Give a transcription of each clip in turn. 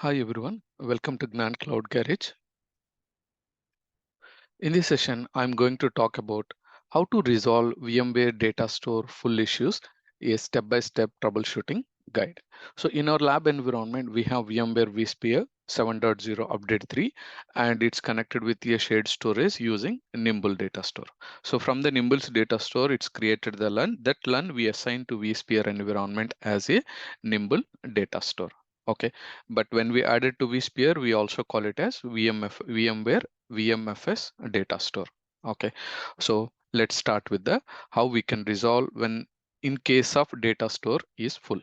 Hi everyone, welcome to Gnan Cloud Garage. In this session, I'm going to talk about how to resolve VMware Datastore full issues, a step-by-step troubleshooting guide. So in our lab environment, we have VMware vSphere 7.0 update 3, and it's connected with a shared storage using Nimble Datastore. So from the Nimble's Datastore, it's created the LUN. That LUN we assign to vSphere environment as a Nimble Datastore. Okay, but when we add it to vSphere, we also call it as VMware VMFS data store. Okay, so let's start with the how we can resolve when in case of data store is full.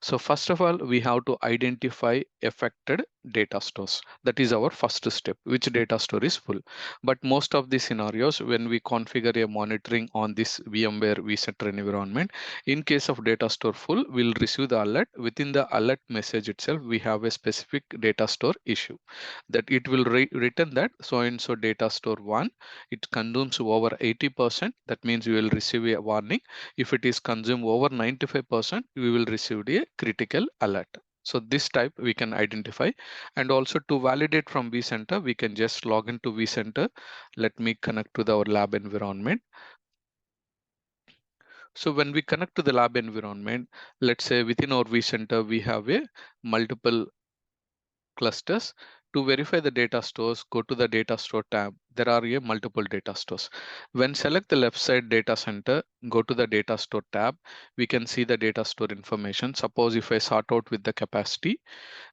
So first of all, we have to identify affected data stores. That is our first step, which data store is full. But most of the scenarios, when we configure a monitoring on this VMware vCenter environment, in case of data store full, we'll receive the alert. Within the alert message itself, we have a specific data store issue that it will return that so and so data store one, it consumes over 80%. That means you will receive a warning. If it is consumed over 95%, we will receive a critical alert. So this type we can identify, and also to validate from vCenter, we can just log into vCenter. Let me connect to our lab environment. So when we connect to the lab environment, let's say within our vCenter, we have a multiple clusters. To verify the data stores, go to the data store tab. There are a multiple data stores. When select the left side data center, go to the data store tab. We can see the data store information. Suppose if I sort out with the capacity,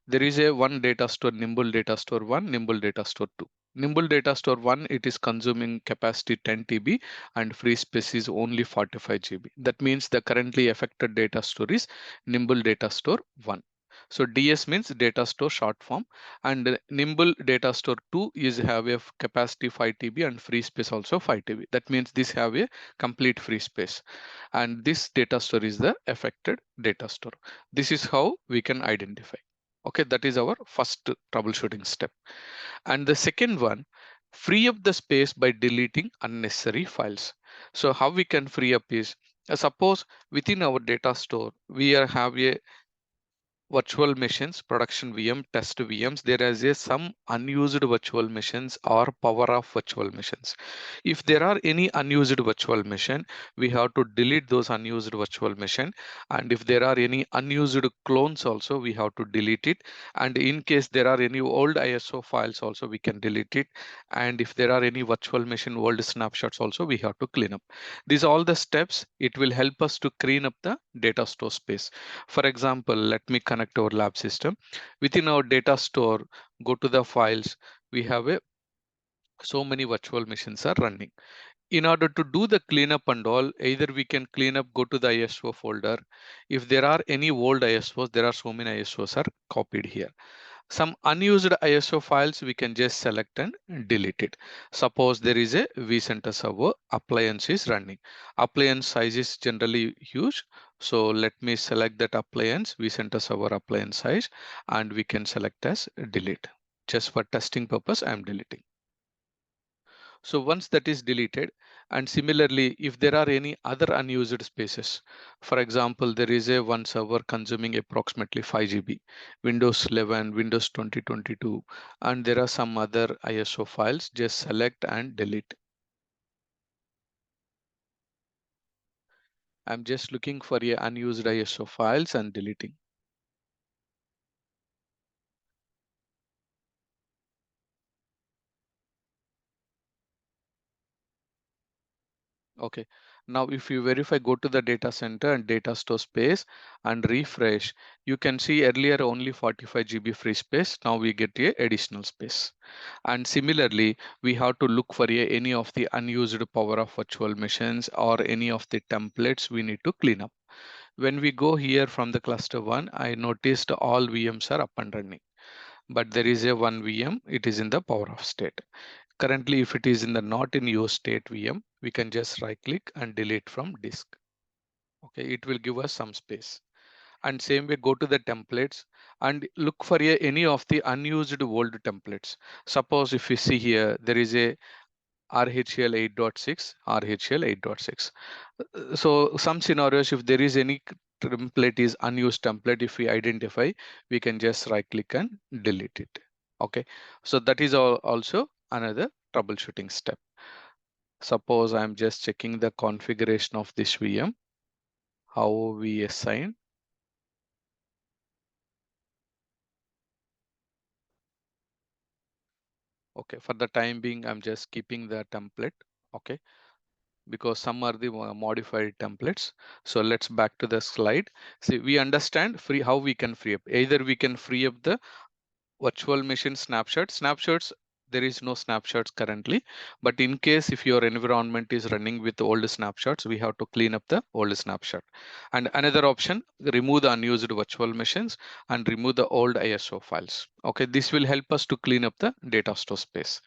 there is a one data store, Nimble data store 1, Nimble data store 2. Nimble data store 1, it is consuming capacity 10 TB and free space is only 45 GB. That means the currently affected data store is Nimble data store 1. So DS means data store short form, and Nimble data store 2 is have a capacity 5 TB and free space also 5 TB. That means this have a complete free space, and this data store is the affected data store. This is how we can identify. Okay, that is our first troubleshooting step. And the second one, free up the space by deleting unnecessary files. So how we can free up is, suppose within our data store, we have a virtual machines, production VM, test VMs. There is a some unused virtual machines or power of virtual machines. If there are any unused virtual machine, we have to delete those unused virtual machine. And if there are any unused clones also, we have to delete it. And in case there are any old ISO files also, we can delete it. And if there are any virtual machine old snapshots also, we have to clean up. These are all the steps. It will help us to clean up the data store space. For example, let me connect our lab system. Within our data store, go to the files. We have a so many virtual machines are running. In order to do the cleanup and all, either we can clean up, go to the ISO folder. If there are any old ISOs, there are so many ISOs are copied here. Some unused ISO files we can just select and delete it. Suppose there is a vCenter server appliance is running. Appliance size is generally huge. So let me select that appliance, vCenter server appliance size, and we can select as delete. Just for testing purpose, I'm deleting. So once that is deleted, and similarly, if there are any other unused spaces, for example, there is a one server consuming approximately 5 GB, Windows 11, Windows 2022, and there are some other ISO files, just select and delete. I'm just looking for a unused ISO files and deleting. Okay, now if you verify, go to the data center and data store space and refresh, you can see earlier only 45 GB free space. Now we get a additional space. And similarly, we have to look for any of the unused power of virtual machines or any of the templates we need to clean up. When we go here from the cluster one, I noticed all VMs are up and running, but there is a one VM, it is in the power off state. Currently, if it is in the not in use state VM, we can just right click and delete from disk. Okay, it will give us some space. And same way, go to the templates and look for any of the unused old templates. Suppose if you see here, there is a RHL 8.6, RHL 8.6. So some scenarios, if there is any template is unused template, if we identify, we can just right click and delete it. Okay, so that is also another troubleshooting step. Suppose I'm just checking the configuration of this VM, how we assign. Okay, for the time being, I'm just keeping the template. Okay, because some are the modified templates. So let's back to the slide. See, we understand how we can free up. Either we can free up the virtual machine snapshots. There is no snapshots currently, but in case if your environment is running with old snapshots, we have to clean up the old snapshot. And another option, remove the unused virtual machines and remove the old ISO files. Okay, this will help us to clean up the data store space.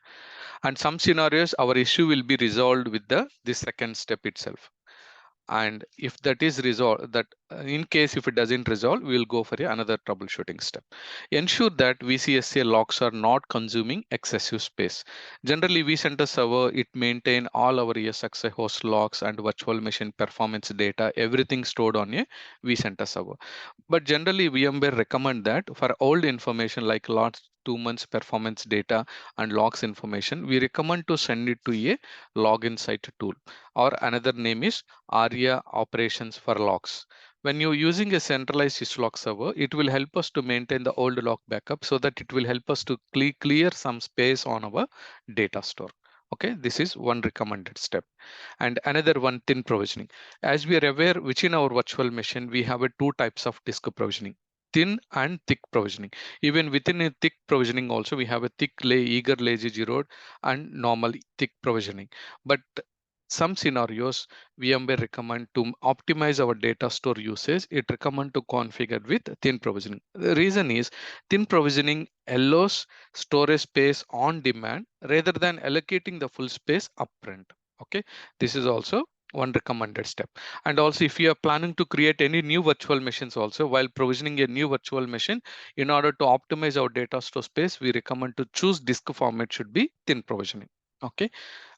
And some scenarios, our issue will be resolved with the second step itself. And if that is resolved, that in case if it doesn't resolve, we will go for another troubleshooting step. Ensure that VCSA logs are not consuming excessive space. Generally, vCenter server, it maintain all our ESXi host logs and virtual machine performance data, everything stored on a vCenter server. But generally, VMware recommend that for old information like last 2 months performance data and logs information, we recommend to send it to a login site tool, or another name is ARIA operations for logs. When you're using a centralized syslog server, it will help us to maintain the old log backup so that it will help us to clear some space on our data store. Okay, this is one recommended step. And another one, thin provisioning. As we are aware, within our virtual machine, we have two types of disk provisioning, thin and thick provisioning. Even within a thick provisioning also, we have a thick, eager, lazy, zeroed, and normal thick provisioning. But some scenarios, VMware recommend to optimize our data store usage. It recommend to configure with thin provisioning. The reason is thin provisioning allows storage space on demand rather than allocating the full space upfront. Okay, this is also one recommended step. And also, if you are planning to create any new virtual machines also while provisioning a new virtual machine, in order to optimize our data store space, we recommend to choose disk format should be thin provisioning. Okay,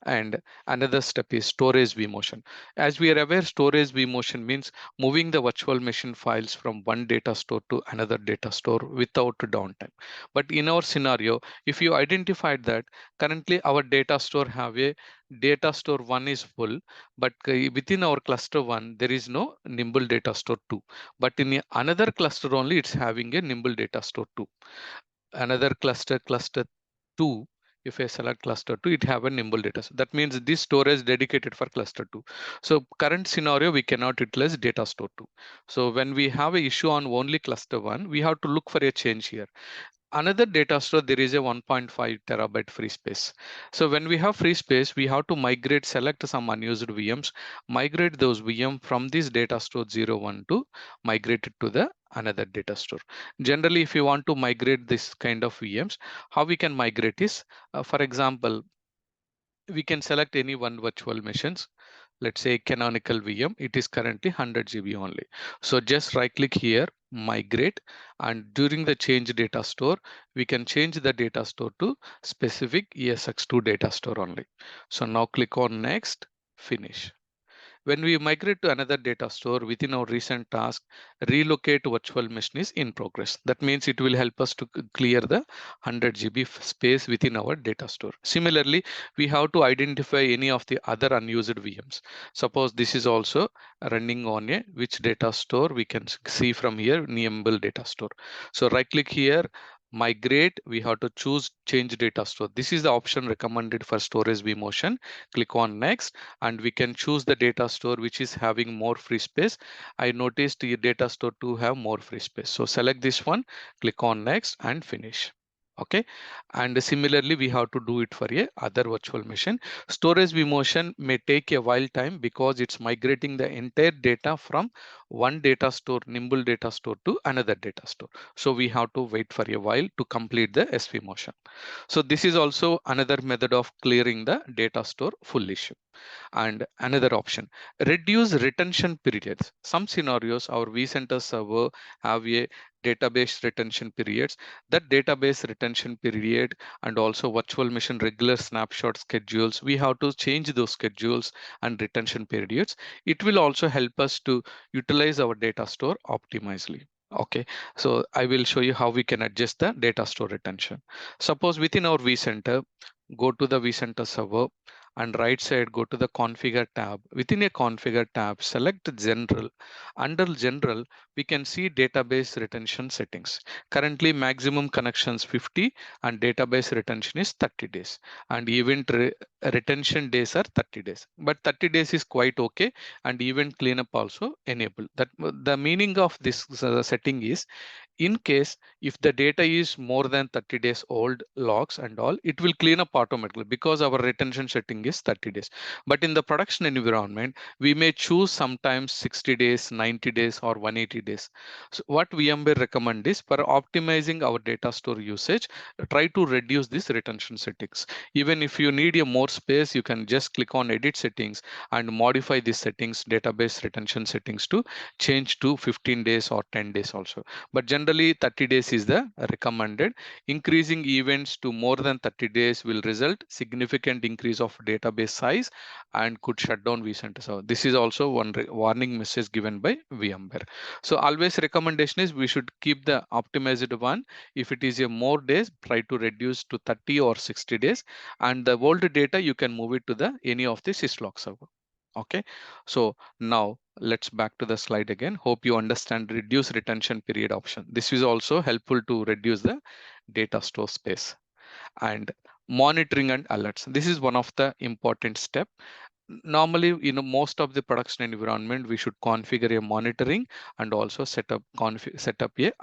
and another step is storage vMotion. As we are aware, storage vMotion means moving the virtual machine files from one data store to another data store without downtime. But in our scenario, if you identified that currently our data store have a data store 1 is full, but within our cluster 1 there is no nimble data store 2, but in another cluster only it's having a nimble data store 2. Another cluster 2, if I select cluster 2, it have a nimble data. So that means this storage dedicated for cluster 2. So current scenario, we cannot utilize data store 2. So when we have a issue on only cluster 1, we have to look for a change here. Another data store, there is a 1.5 terabyte free space. So when we have free space, we have to migrate, select some unused VMs, migrate those VM from this data store 01 to migrate it to the another data store. Generally, if you want to migrate this kind of VMs, how we can migrate is, for example, we can select any one virtual machines. Let's say canonical VM, it is currently 100 GB only. So just right click here, migrate, and during the change data store, we can change the data store to specific ESX2 data store only. So now click on next, finish. When we migrate to another data store within our recent task, relocate virtual machine is in progress. That means it will help us to clear the 100 GB space within our data store. Similarly, we have to identify any of the other unused VMs. Suppose this is also running on a which data store we can see from here, nimble data store. So right click here, migrate, we have to choose change data store. This is the option recommended for storage vMotion. Click on next, and we can choose the data store which is having more free space. I noticed the data store to have more free space. So select this one, click on next and finish. Okay, and similarly we have to do it for a other virtual machine. Storage vMotion may take a while time because it's migrating the entire data from one data store, nimble data store, to another data store. So we have to wait for a while to complete the SV motion. So this is also another method of clearing the data store full issue. And another option, reduce retention periods. Some scenarios our vCenter server have a database retention periods. That database retention period and also virtual machine regular snapshot schedules, we have to change those schedules and retention periods. It will also help us to utilize our data store optimizely. Okay, so I will show you how we can adjust the data store retention. Suppose within our vCenter, go to the vCenter server and right side go to the configure tab. Within a configure tab, select general. Under general, we can see database retention settings. Currently maximum connections 50 and database retention is 30 days, and retention days are 30 days, but 30 days is quite okay. And event cleanup also enable that. The meaning of this setting is, in case if the data is more than 30 days old logs and all, it will clean up automatically because our retention setting is 30 days. But in the production environment, we may choose sometimes 60 days, 90 days, or 180 days. So what VMware recommend is, for optimizing our data store usage, try to reduce these retention settings. Even if you need a more space, you can just click on edit settings and modify these settings, database retention settings, to change to 15 days or 10 days also. But generally 30 days is the recommended. Increasing events to more than 30 days will result significant increase of database size and could shut down vCenter. So this is also one warning message given by VMware. So always recommendation is we should keep the optimized one. If it is a more days, try to reduce to 30 or 60 days, and the old data you can move it to the any of the syslog server. Okay, so now let's back to the slide again. Hope you understand reduce retention period option. This is also helpful to reduce the data store space. And monitoring and alerts, this is one of the important step. Normally, most of the production environment, we should configure a monitoring and also set up a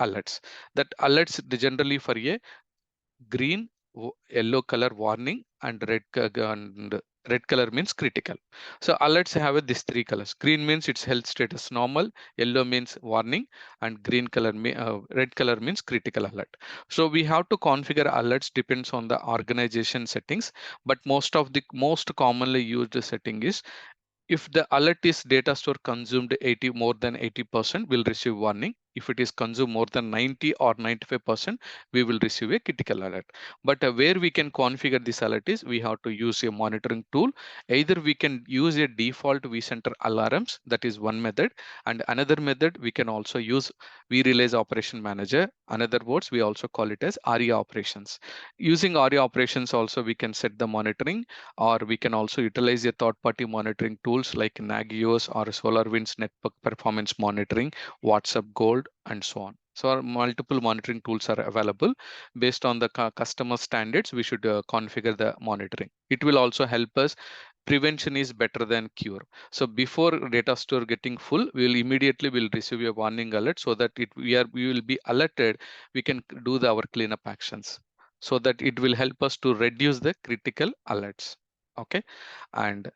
alerts. That alerts generally for a green, yellow color warning, and red color means critical. So alerts have this three colors. Green means its health status normal, yellow means warning, and red color means critical alert. So we have to configure alerts depends on the organization settings, but most commonly used setting is, if the alert is data store consumed 80 more than 80%, will receive warning. If it is consumed more than 90 or 95%, we will receive a critical alert. But where we can configure this alert is, we have to use a monitoring tool. Either we can use a default vCenter alarms, that is one method, and another method we can also use vRelease Operation Manager. Another words, we also call it as ARIA operations. Using ARIA operations also we can set the monitoring, or we can also utilize a third-party monitoring tools like Nagios or SolarWinds network performance monitoring, WhatsApp Gold, and so on. So our multiple monitoring tools are available. Based on the customer standards, we should configure the monitoring. It will also help us. Prevention is better than cure. So before data store getting full, we will immediately will receive a warning alert, so that we will be alerted. We can do our cleanup actions, so that it will help us to reduce the critical alerts. Okay, and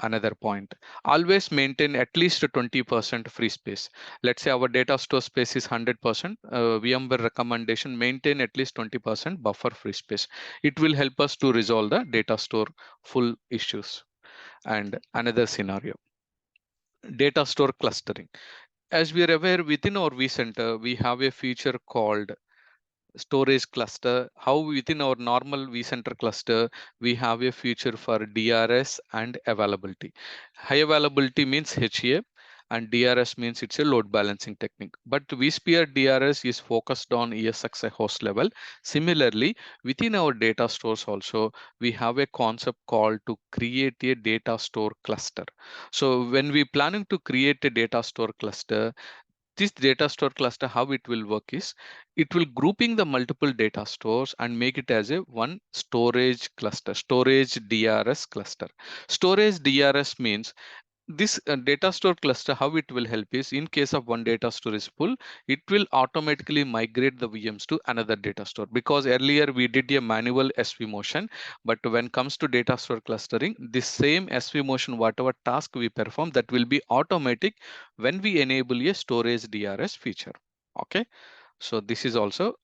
another point, always maintain at least 20% free space. Let's say our data store space is 100%. VMware recommendation, maintain at least 20% buffer free space. It will help us to resolve the data store full issues. And another scenario, data store clustering. As we are aware, within our vCenter, we have a feature called storage cluster. How within our normal vCenter cluster, we have a feature for DRS and availability. High availability means HA, and DRS means it's a load balancing technique. But vSphere DRS is focused on ESXi host level. Similarly, within our data stores also, we have a concept called to create a data store cluster. So when we planning to create a data store cluster, this data store cluster, how it will work is, it will grouping the multiple data stores and make it as a one storage cluster, storage DRS cluster. Storage DRS means this data store cluster, how it will help is, in case of one data store is full, it will automatically migrate the VMs to another data store, because earlier we did a manual vMotion. But when comes to data store clustering, this same vMotion, whatever task we perform, that will be automatic when we enable a storage DRS feature. Okay, so this is also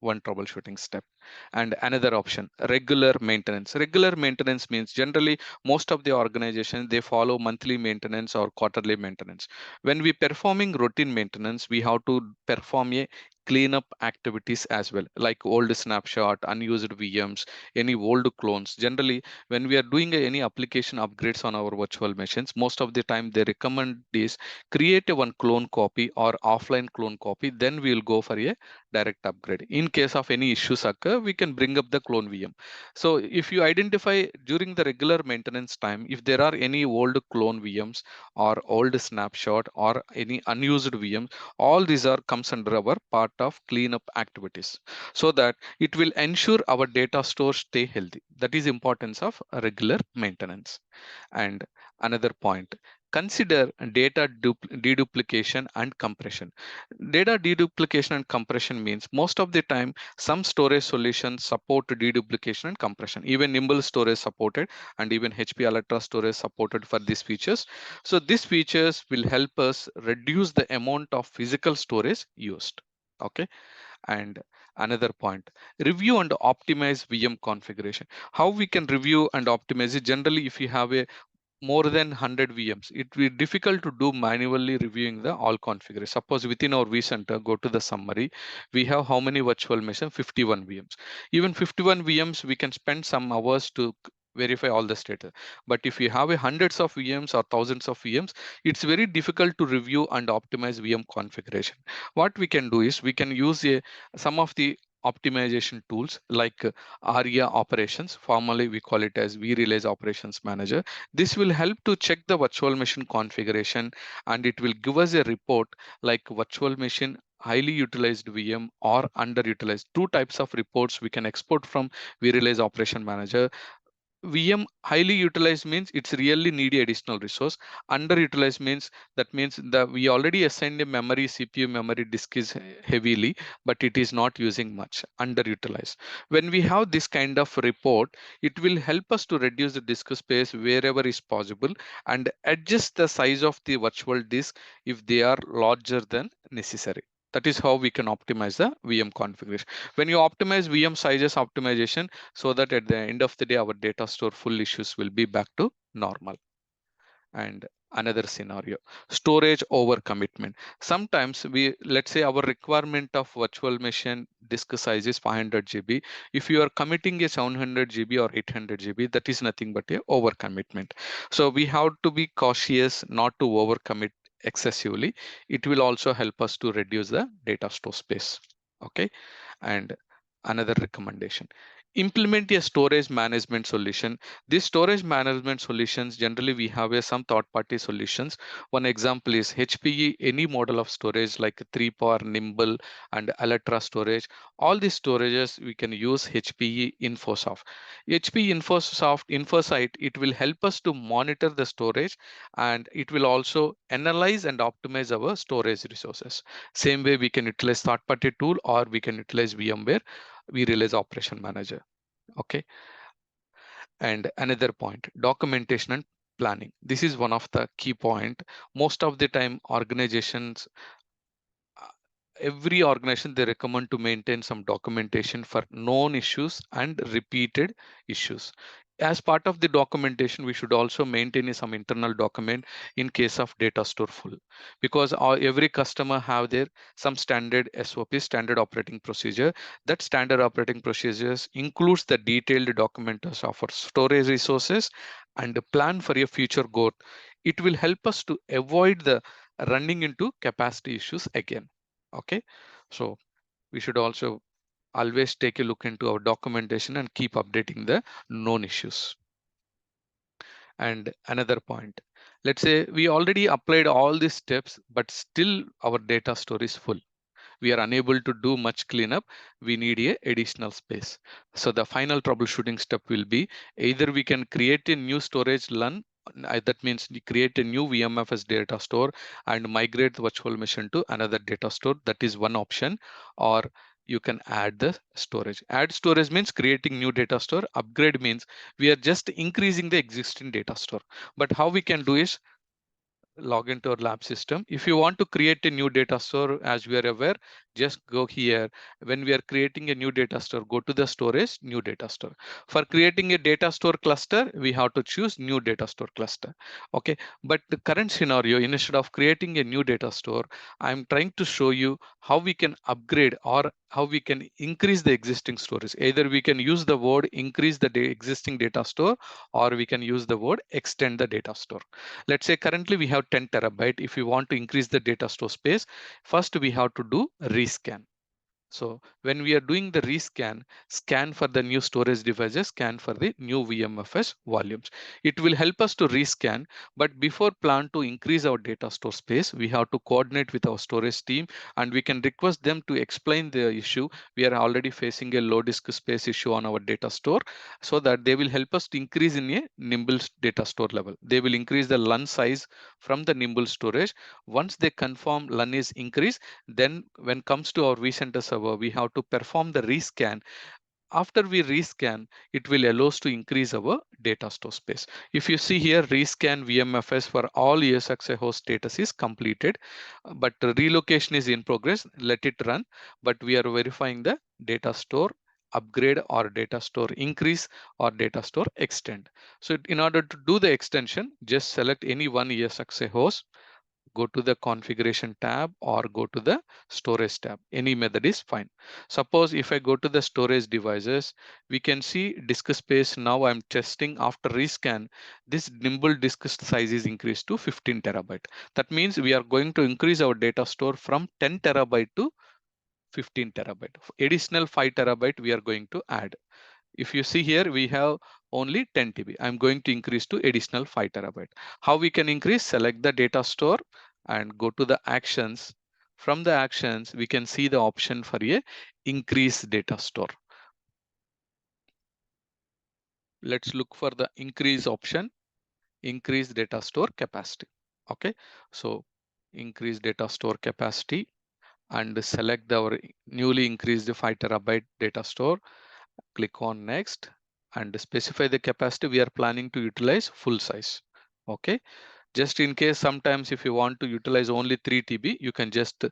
one troubleshooting step. And another option, regular maintenance. Regular maintenance means generally most of the organizations they follow monthly maintenance or quarterly maintenance. When we performing routine maintenance, we have to perform a cleanup activities as well, like old snapshot, unused VMs, any old clones. Generally, when we are doing any application upgrades on our virtual machines, most of the time they recommend this, create a one clone copy or offline clone copy, then we will go for a direct upgrade. In case of any issues occur, we can bring up the clone VM. So if you identify during the regular maintenance time, if there are any old clone VMs or old snapshot or any unused VMs, all these are comes under our part of cleanup activities, so that it will ensure our data stores stay healthy. That is importance of regular maintenance. And another point, consider data deduplication and compression. Data deduplication and compression means most of the time some storage solutions support deduplication and compression. Even Nimble storage supported, and even HP Alletra storage supported for these features. So these features will help us reduce the amount of physical storage used. Okay. And another point, review and optimize VM configuration. How we can review and optimize it? Generally, if you have a more than 100 VMs, it will be difficult to do manually reviewing the all configuration. Suppose within our vCenter, go to the summary, we have how many virtual machines? 51 VMs. Even 51 VMs, we can spend some hours to verify all the status. But if you have a hundreds of VMs or thousands of VMs, it's very difficult to review and optimize VM configuration. What we can do is we can use some of the optimization tools like ARIA operations, formerly we call it as vRealize operations manager. This will help to check the virtual machine configuration, and it will give us a report like virtual machine highly utilized VM or underutilized. Two types of reports we can export from vRealize operation manager. VM highly utilized means it's really need additional resource. Underutilized means that means that we already assigned a memory, CPU memory disk is heavily, but it is not using much, underutilized. When we have this kind of report, it will help us to reduce the disk space wherever is possible and adjust the size of the virtual disk if they are larger than necessary. That is how we can optimize the VM configuration. When you optimize VM sizes optimization, so that at the end of the day, our data store full issues will be back to normal. And another scenario, storage over commitment. Sometimes let's say our requirement of virtual machine disk size is 500 GB. If you are committing a 700 GB or 800 GB, that is nothing but a over commitment. So we have to be cautious not to over commit excessively. It will also help us to reduce the data store space. Okay. And another recommendation, implement a storage management solution. These storage management solutions, generally we have some third party solutions. One example is HPE, any model of storage like 3PAR, Nimble, and Alletra storage. All these storages we can use HPE Infosoft. HPE Infosight, it will help us to monitor the storage, and it will also analyze and optimize our storage resources. Same way we can utilize third party tool, or we can utilize VMware vRealize operation manager. Okay. And another point, documentation and planning. This is one of the key point. Most of the time organizations, uh, every organization, they recommend to maintain some documentation for known issues and repeated issues. As part of the documentation, we should also maintain some internal document in case of data store full, because every customer have their some standard SOP, standard operating procedure. That standard operating procedures includes the detailed documentation of our storage resources and a plan for a future growth. It will help us to avoid the running into capacity issues again. Okay. So we should also always take a look into our documentation and keep updating the known issues. And another point, let's say we already applied all these steps, but still our data store is full. We are unable to do much cleanup. We need a additional space. So the final troubleshooting step will be either we can create a new storage LUN, that means we create a new VMFS data store and migrate the virtual machine to another data store. That is one option. Or you can add the storage. Add storage means creating new data store. Upgrade means we are just increasing the existing data store. But how we can do is log into our lab system. If you want to create a new data store, as we are aware, just go here. When we are creating a new data store, go to the storage, new data store. For creating a data store cluster, we have to choose new data store cluster. Okay, but the current scenario, instead of creating a new data store, I'm trying to show you how we can upgrade or how we can increase the existing storage. Either we can use the word increase the existing data store, or we can use the word extend the data store. Let's say currently we have 10 terabyte. If we want to increase the data store space, first we have to do rescan. So when we are doing the rescan, scan for the new storage devices, scan for the new VMFS volumes. It will help us to rescan, but before plan to increase our data store space, we have to coordinate with our storage team, and we can request them to explain the issue. We are already facing a low disk space issue on our data store, so that they will help us to increase in a nimble data store level. They will increase the LUN size from the nimble storage. Once they confirm LUN is increased, then when comes to our vCenter server, we have to perform the rescan. After we rescan, it will allow us to increase our data store space. If you see here, rescan VMFS for all ESXi host status is completed, but the relocation is in progress. Let it run, but we are verifying the data store upgrade or data store increase or data store extend. So in order to do the extension, just select any one ESXi host, go to the configuration tab or go to the storage tab. Any method is fine. Suppose if I go to the storage devices, we can see disk space. Now I'm testing after rescan, this nimble disk size is increased to 15 terabyte. That means we are going to increase our data store from 10 terabyte to 15 terabyte. Additional 5 terabyte we are going to add. If you see here, we have only 10 TB. I'm going to increase to additional 5 terabyte. How we can increase? Select the data store and go to the actions. From the actions, we can see the option for a increase data store. Let's look for the increase option, increase data store capacity. Okay, so increase data store capacity and select our newly increased 5 terabyte data store. Click on next and specify the capacity. We are planning to utilize full size. Okay, just in case sometimes if you want to utilize only 3 TB, you can just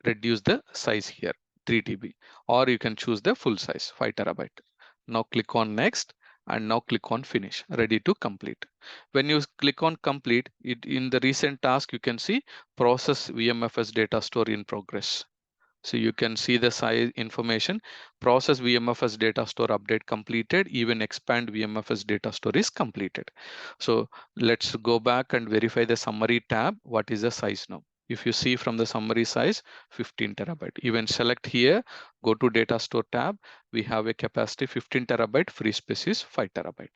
reduce the size here 3 TB, or you can choose the full size 5 terabyte. Now click on next and now click on finish, ready to complete. When you click on complete it, in the recent task you can see process VMFS data store in progress. So you can see the size information, process VMFS data store update completed, even expand VMFS data store is completed. So let's go back and verify the summary tab. What is the size now? If you see from the summary size, 15 terabyte. Even select here, go to data store tab. We have a capacity 15 terabyte, free space is 5 terabyte.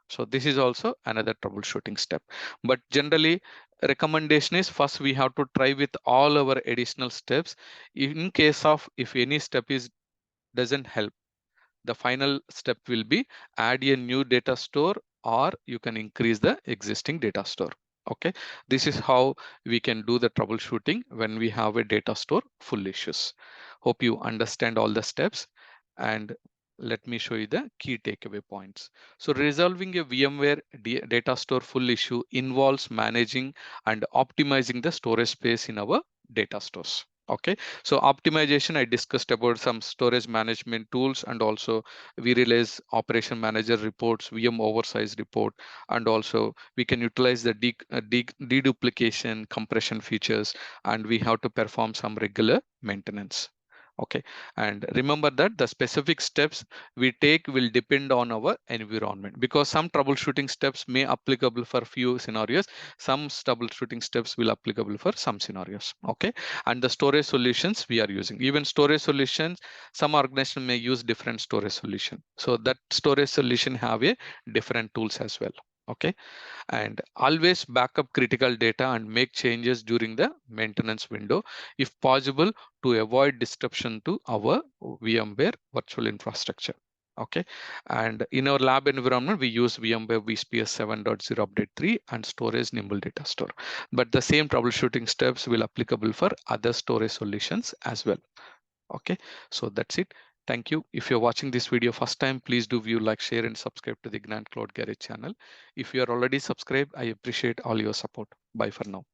So this is also another troubleshooting step. But generally, recommendation is first we have to try with all our additional steps. In case of if any step is doesn't help, the final step will be add a new data store or you can increase the existing data store. Okay, this is how we can do the troubleshooting when we have a data store full issues. Hope you understand all the steps, and let me show you the key takeaway points. So resolving a VMware data store full issue involves managing and optimizing the storage space in our data stores. Okay, so optimization, I discussed about some storage management tools, and also we release operation manager reports, VM oversize report, and also we can utilize the deduplication compression features, and we have to perform some regular maintenance. Okay, and remember that the specific steps we take will depend on our environment, because some troubleshooting steps may applicable for few scenarios, some troubleshooting steps will applicable for some scenarios. Okay, and the storage solutions we are using, even storage solutions, some organization may use different storage solution, so that storage solution have a different tools as well. Okay, and always backup critical data and make changes during the maintenance window if possible, to avoid disruption to our VMware virtual infrastructure. Okay, and in our lab environment we use VMware vSphere 7.0 update 3 and storage nimble data store, but the same troubleshooting steps will applicable for other storage solutions as well. Okay, so that's it. Thank you. If you're watching this video first time, please do view, like, share, and subscribe to the Ignite Cloud Garage channel. If you are already subscribed, I appreciate all your support. Bye for now.